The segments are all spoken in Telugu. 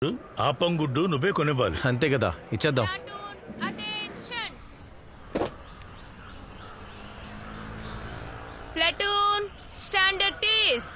ఆ పంగుడ్డు నువ్వే కొనివ్వాలి. అంతే కదా, ఇచ్చేద్దాం. ప్లాటూన్ స్టాండర్డ్ టీస్.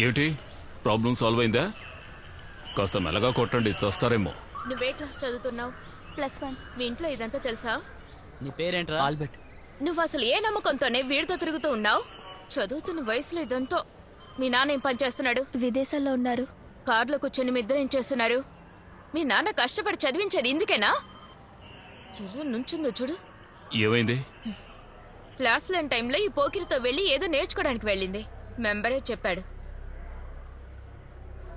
ఏంటి ప్రాబ్లం సాల్వ్ అయిందా? కాస్త మెల్లగా కొట్టండి, చస్తారేమో. నువ్వే క్లాస్ చదువుతున్నావు? +1. మీ ఇంట్లో ఇదంతా తెలుసా? నీ పేరేంట్రా? ఆల్బర్ట్. నువ్వు అసలు ఏ నమ్మకంతోనే వీడితో తిరుగుతూ ఉన్నావు? చదువుతున్న వయసులో ఇదంతా. మీ నాన్న ఏం పని చేస్తున్నాడు? విదేశాల్లో ఉన్నారు. కార్లో కూర్చొని మీ ఇద్దరు ఏం చేస్తున్నారు? మీ నాన్న కష్టపడి చదివించేది ఇందుకేనా? ఎలా నుంచుందో చూడు. ఏమైంది? క్లాస్ లేని టైంలో ఈ పోకిరితో వెళ్ళి ఏదో నేర్చుకోవడానికి వెళ్ళింది. మెంబరే చెప్పాడు.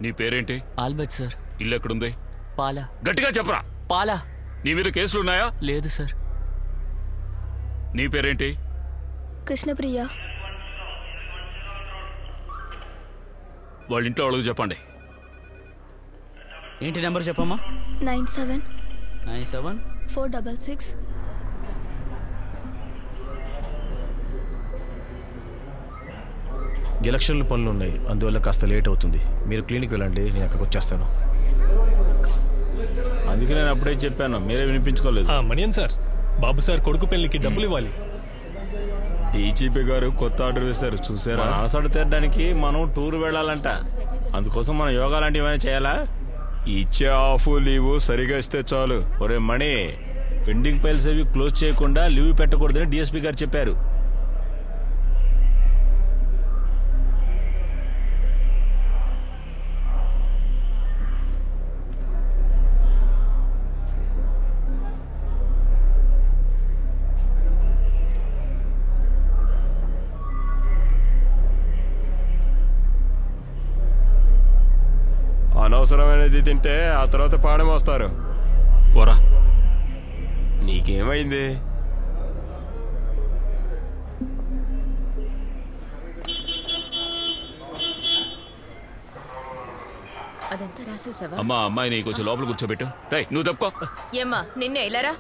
నీ పేరేంటి? Albert sir. ఇల్లు ఎక్కడుంది? పాలా. గట్టిగా చెప్పరా. పాలా. నీ మీద కేసులున్నాయా? లేదు సార్. నీ పేరేంటి? కృష్ణప్రియ. వాళ్ళ ఇంట్లో వాళ్ళకి చెప్పండి. ఏంటి నెంబర్ చెప్పమ్మా? 97 ఎలక్షన్లు పనులు ఉన్నాయి, అందువల్ల కాస్త లేట్ అవుతుంది. మీరు క్లినిక్ వెళ్ళండి, నేను అక్కడికి వచ్చేస్తాను. అందుకే నేను అప్పుడే చెప్పాను, మీరే వినిపించుకోలేదు. మణియన్ సార్, బాబు సార్ కొడుకు పెళ్లికి డబ్బులు ఇవ్వాలి. డీజీపీ గారు కొత్త ఆర్డర్ వేశారు, చూసారా? అలసట తీరడానికి మనం టూర్ వెళ్ళాలంట. అందుకోసం మనం యోగా లాంటివి ఏమైనా చేయాలా? ఇచ్చే ఆఫ్ లీవ్ సరిగా ఇస్తే చాలు. ఒరే మణి, పెండింగ్ ఫైల్స్ అవి క్లోజ్ చేయకుండా లీవ్ పెట్టకూడదని డిఎస్పీ గారు చెప్పారు. అనవసరమైనది తింటే ఆ తర్వాత పాడం వస్తారు. పోరా. నీకేమైంది? అదంతా రాసేసావా? అమ్మా, అమ్మాయిని కొంచెం లోపల కూర్చోబెట్టు. రై, నువ్వు తప్పుకో. ఏమ్మా, నిన్నే ఇలారా.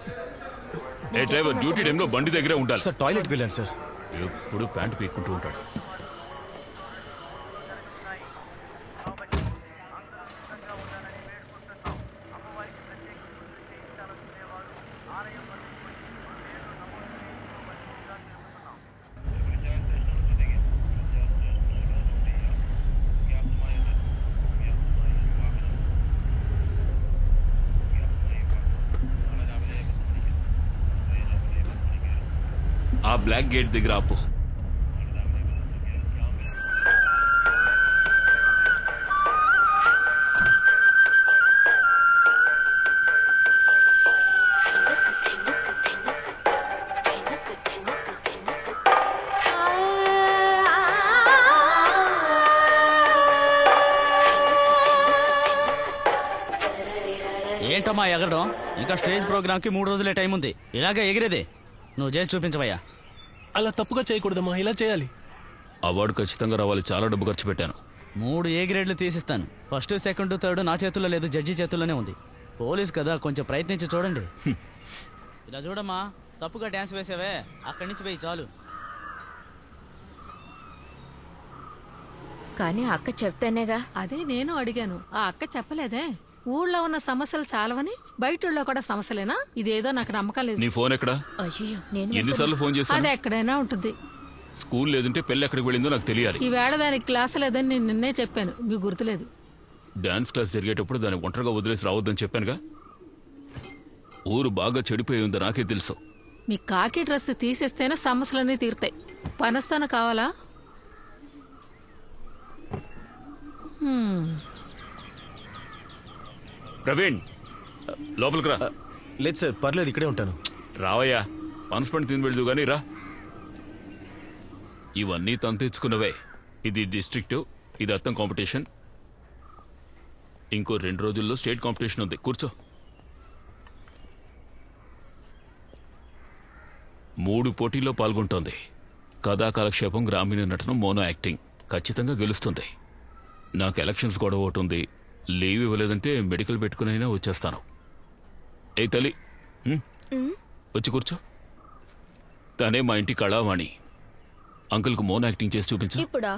ఏ డ్రైవర్, డ్యూటీ టైంలో బండి దగ్గరే ఉండాలి. సార్, టాయిలెట్కి వెళ్ళాను సార్. ఎప్పుడు ప్యాంటు పీక్కుంటూ ఉంటాడు. ఆ బ్లాక్ గేట్ దగ్గర ఆపు. ఏంటమ్మా ఎగరడం? ఇంకా స్టేజ్ ప్రోగ్రామ్ కి 3 రోజులే టైం ఉంది. ఇలాగే ఎగిరేదే. నువ్వు చేసి చూపించవయ్యా. అలా తప్పుగా చేయకూడదమ్మా, ఇలా చేయాలి. అవార్డు ఖచ్చితంగా రావాలి, చాలా డబ్బు ఖర్చు పెట్టాను. 3 ఏ గ్రేడ్లు తీసిస్తాను. ఫస్ట్, సెకండ్, థర్డ్ నా చేతుల్లో లేదు, జడ్జి చేతుల్లోనే ఉంది. పోలీస్ కదా, కొంచెం ప్రయత్నించి చూడండి. ఇలా చూడమ్మా, తప్పుగా డాన్స్ వేసావే, అక్కడి నుంచి పోయి చాలు. కానీ అక్క చెప్తేనేగా. అదే నేను అడిగాను, ఆ అక్క చెప్పలేదే. ఊళ్ళో ఉన్న సమస్యలు చాలవని బయటలో కూడా సమస్యలేనా? ఇదేదో నాకు నమ్మకం లేదు. నీ ఫోన్ ఎక్కడా? అయ్యో, నేను ఎన్నిసార్లు ఫోన్ చేశాను? అది ఎక్కడైనా ఉంటుంది. స్కూల్ లేదంటే పెళ్లి ఎక్కడికి వెళ్ళిందో నాకు తెలియాలి. ఈ వేళ దానికి క్లాస్ లేదని నేను నిన్నే చెప్పాను, మీకు గుర్తులేదు. డాన్స్ క్లాస్ జరిగేటప్పుడు దాన్ని ఒంటరిగా వదిలేసి రావద్దని చెప్పానుగా. ఊరు బాగా చెడిపోయి ఉందో నాకే తెలుసు. మీ కాకి డ్రెస్ తీసేస్తేనే సమస్యలన్నీ తీరుతాయి. పనస్తాను కావాలా? ప్రవీణ్, లోపలికి రా. లేదు సార్, పర్లేదు, ఇక్కడే ఉంటాను. రావయ్యా, పనిష్మెంట్ తిని వెళ్దు గానీ రా. ఇవన్నీ తను తెచ్చుకున్నవే. ఇది డిస్ట్రిక్ట్, ఇది అర్థం కాంపిటీషన్. ఇంకో 2 రోజుల్లో స్టేట్ కాంపిటీషన్ ఉంది. కూర్చో. 3 పోటీల్లో పాల్గొంటోంది. కథా కాలక్షేపం, గ్రామీణ నటనం, మోనో యాక్టింగ్. ఖచ్చితంగా గెలుస్తుంది. నాకు ఎలక్షన్స్ గొడవ ఒకటి ఉంది. లీవ్ ఇవ్వలేదంటే మెడికల్ పెట్టుకునైనా వచ్చేస్తాను. ఏ తల్లి, వచ్చి కూర్చో. తనే మా ఇంటి కళావాణి. అంకుల్కు మోనో యాక్టింగ్ చేసి చూపించు. ఇప్పుడా?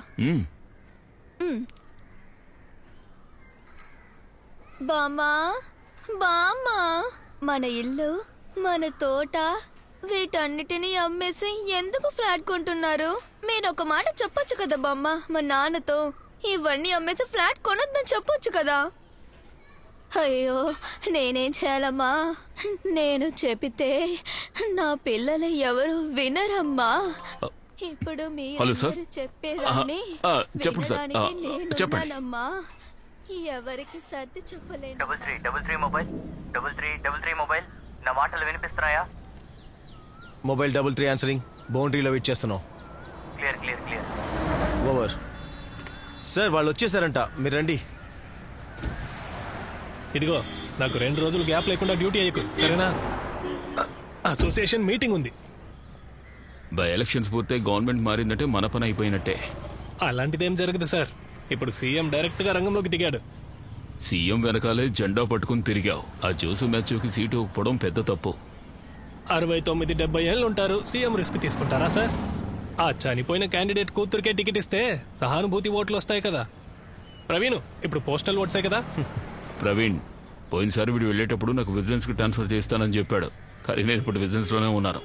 బామ్మా బామ్మా, మన ఇల్లు, మన తోట, వీటన్నిటినీ అమ్మేసి ఎందుకు ఫ్లాట్ కొంటున్నారు? మీరు ఒక మాట చెప్పొచ్చు కదా బామ్మ మా నాన్నతో. ఇవన్నీ అమ్మేసి ఫ్లాట్ కొనొద్దని చెప్పొచ్చు కదా. అయ్యో, నేనేం చేయాలమ్మా? నేను చెబితే నా పిల్లలు ఎవరు వినరమ్మా. ఇప్పుడు మీరు చెప్పేదాన్ని వినడానికి నేనున్నానమ్మా. ఎవరికి సర్ది చెప్పలేను. 3333 మొబైల్ 3333 మొబైల్, నా మాటలు వినిపిస్తున్నాయా? Mobile 33 answering. బౌండరీలో వెయిట్ చేస్తున్నాం. Clear clear clear. Over. Sir వాళ్ళు వచ్చేసారంట, మీరు రండి. ఇదిగో, నాకు 2 రోజులు గ్యాప్ లేకుండా డ్యూటీ అయ్యకు, సరేనా? అసోసియేషన్ మీటింగ్ ఉంది. బై ఎలక్షన్స్ పూర్తే గవర్నమెంట్ మారిందంటే మన పని అయిపోయినట్టే. అలాంటిదేం జరగదు సార్. ఇప్పుడు సీఎం డైరెక్ట్ గా రంగంలోకి దిగాడు. సీఎం వెనకాలే జెండా పట్టుకుని తిరిగావు. ఆ జోసు మ్యాచ్కి సీటు ఒప్పుకోవడం పెద్ద తప్పు. 69-70 ఏళ్ళు ఉంటారు, సీఎం రిస్క్ తీసుకుంటారా సార్? ఆ చనిపోయిన క్యాండిడేట్ కూతురికే టికెట్ ఇస్తే సహానుభూతి ఓట్లు వస్తాయి కదా. ప్రవీణ్, ఇప్పుడు పోస్టల్ ఓట్సే కదా. ప్రవీణ్, పోయినసారి వీడు వెళ్ళేటప్పుడు నాకు విజిలెన్స్ కి ట్రాన్స్ఫర్ చేస్తానని చెప్పాడు, కానీ నేను ఇప్పుడు విజిలెన్స్ లోనే ఉన్నాను.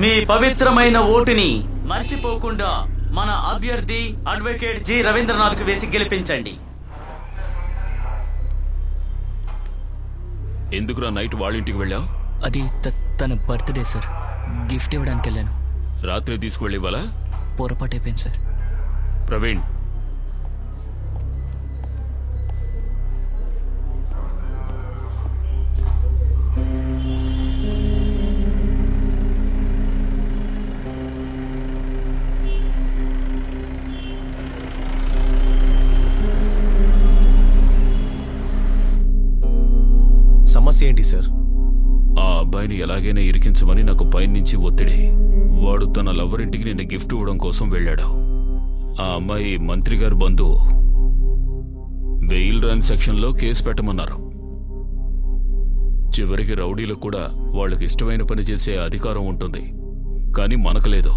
మీ పవిత్రమైన ఓటుని మర్చిపోకుండా మన అభ్యర్థి అడ్వకేట్ జి రవీంద్రనాథ్ కు వేసి గెలిపించండి. ఎందుకురా నైట్ వాళ్ళ ఇంటికి వెళ్ళావు? అది తన బర్త్డే సార్, గిఫ్ట్ ఇవ్వడానికి వెళ్ళాను. రాత్రి తీసుకువెళ్ళి ఇవ్వాలా? పొరపాటు అయిపోయింది సార్. ప్రవీణ్, సమస్య ఏంటి సార్? ఆ అబ్బాయిని ఎలాగైనా ఇరికించమని నాకు పైనుంచి ఒత్తిడి. వాడు తన లవర్ ఇంటికి నిన్న గిఫ్ట్ ఇవ్వడం కోసం వెళ్ళాడు. ఆ అమ్మాయి మంత్రి గారి బంధువు. బెయిల్ రాని సెక్షన్లో కేసు పెట్టమన్నారు. చివరికి రౌడీలకు కూడా వాళ్ళకి ఇష్టమైన పని చేసే అధికారం ఉంటుంది, కానీ మనకు లేదు.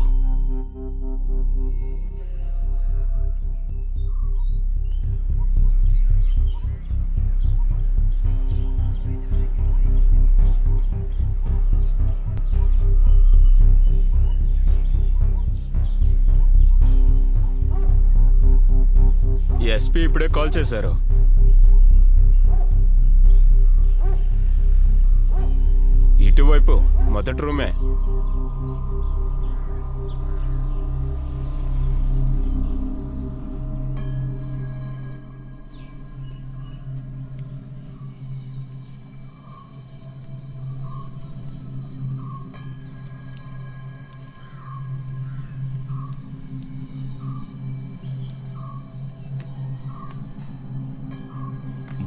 ఎస్పీ ఇప్పుడే కాల్ చేశారు. ఇటువైపు మొదటి రూమే.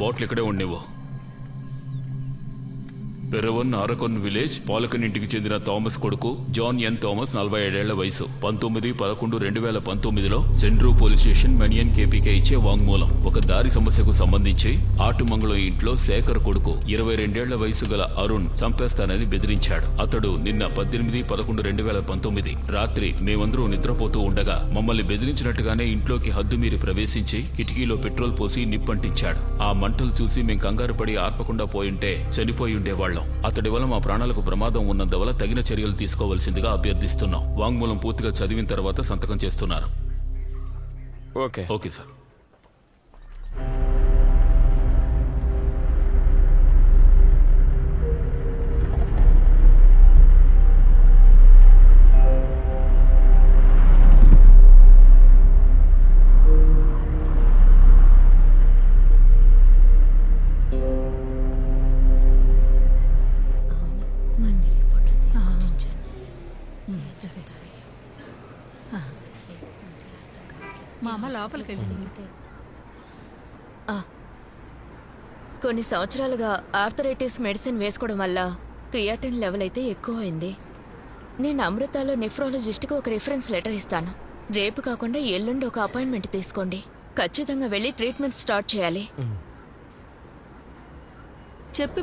బాటిల్ ఇక్కడే ఉండేవో. పెరవన్ ఆరకొన్ విలేజ్ పాలకన్ ఇంటికి చెందిన థామస్ కొడుకు జాన్ ఎన్ థామస్ 47 ఏళ్ల వయసు 19/11/2019లో సెంట్రూ పోలీస్ స్టేషన్ మెనియన్ కేపీకే ఇచ్చే వాంగ్మూలం. ఒక దారి సమస్యకు సంబంధించి ఆటుమంగళం ఇంట్లో శేఖర్ కొడుకు 22 ఏళ్ల వయసు గల అరుణ్ చంపేస్తానని బెదిరించాడు. అతడు నిన్న 18/11/2019 రాత్రి మేమందరూ నిద్రపోతూ ఉండగా మమ్మల్ని బెదిరించినట్టుగానే ఇంట్లోకి హద్దుమీరి ప్రవేశించి కిటికీలో పెట్రోల్ పోసి నిప్పంటించాడు. ఆ మంటలు చూసి మేం కంగారు పడి ఆర్పకుండా పోయింటే చనిపోయి ఉండేవాళ్లం. అతడి వల్ల మా ప్రాణాలకు ప్రమాదం ఉన్నందువల్ల తగిన చర్యలు తీసుకోవాల్సిందిగా అభ్యర్థిస్తున్నాం. వాంగ్మూలం పూర్తిగా చదివిన తర్వాత సంతకం చేస్తున్నారు. Okay okay sir. మా అమ్మ లోపలికి వెళ్తుంది. కొన్ని సంవత్సరాలుగా ఆర్థరైటిస్ మెడిసిన్ వేసుకోవడం వల్ల క్రియాటిన్ లెవెల్ అయితే ఎక్కువ అయింది. నేను అమృతాలో నెఫ్రాలజిస్ట్కి ఒక రిఫరెన్స్ లెటర్ ఇస్తాను. రేపు కాకుండా ఎల్లుండి ఒక అపాయింట్మెంట్ తీసుకోండి. ఖచ్చితంగా వెళ్ళి ట్రీట్మెంట్ స్టార్ట్ చేయాలి. చెప్పి